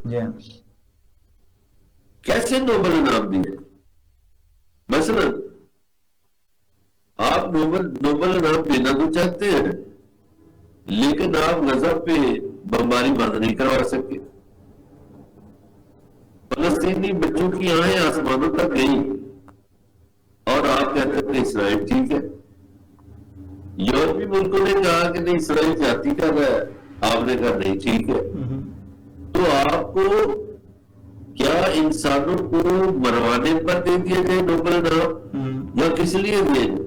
جی کیسے نوبل انعام دیے؟ مثلا آپ نوبل انعام دینا تو چاہتے ہیں، لیکن آپ غزہ پہ بمباری بند نہیں کروا سکے. فلسطینی بچوں کی آنکھیں آسمانوں تک گئی اور آپ کہتے تھے اسرائیل ٹھیک ہے. یورپی ملکوں نے کہا کہ نہیں اسرائیل جاتی کر رہا ہے، آپ نے کہا نہیں ٹھیک ہے. تو آپ کو کیا انسانوں کو مروانے پر دے دیا جائے نوبل انعام، یا کس لیے دیا جائے؟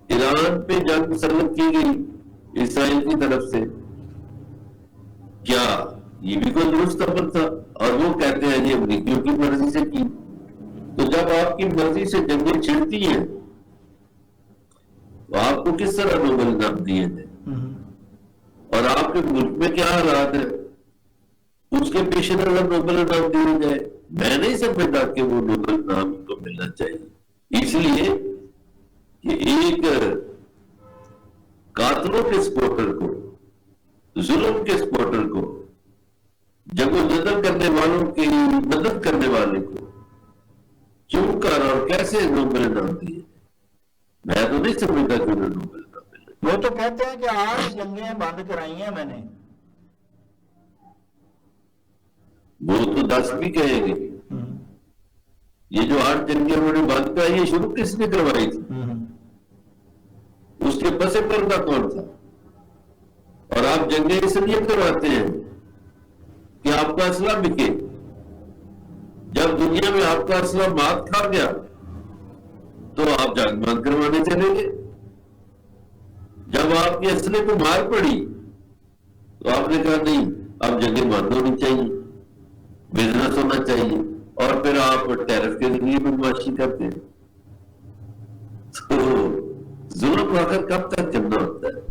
ایران پہ جنگ مسلط کی گئی اسرائیل کی طرف سے، کیا یہ بھی کوئی درست عمل تھا؟ اور وہ کہتے ہیں یہ امریکیوں کی مرضی سے کی. تو جب آپ کی مرضی سے جنگیں چھڑتی ہیں تو آپ کو کس طرح نوبل انعام دیے جائے؟ اور آپ کے ملک میں کیا حالات ہے اس کے پیش نظر نوبل انعام دیے جائے؟ میں نہیں سمجھتا کہ وہ نوبل انعام کو ملنا چاہیے. اس لیے کہ ایک قاتلوں کے سپورٹر کو، ظلم کے سپورٹر کو، جنگ و جدل کرنے والوں کی مدد کرنے والے کو کیوں کر اور کیسے نوبل انعام دیے؟ میں تو نہیں سمجھتا کہ انہیں نوبل انعام ملے. وہ تو کہتے ہیں کہ 8 جنگیں بند کرائی ہیں میں نے. وہ تو 10 بھی کہیں گے. یہ جو 8 جنگیں انہوں نے بند کرائی یہ شروع کس نے کروائی تھی؟ اس کے پس پردہ کون تھا؟ اور آپ جنگیں اس لیے کرواتے ہیں کہ آپ کا اسلحہ بکے. جب دنیا میں آپ کا اسلحہ مات کھا گیا تو آپ جنگ بند کروانے چلے گئے. جب آپ کے اسلحے کو مار پڑی تو آپ نے کہا نہیں اب جنگیں بند ہونی چاہیے، بزنس ہونا چاہیے، اور پھر آپ ٹیرف کے ذریعے بدماشی کرتے ہیں. تو ظلم آخر کب تک چلنا ہوتا ہے؟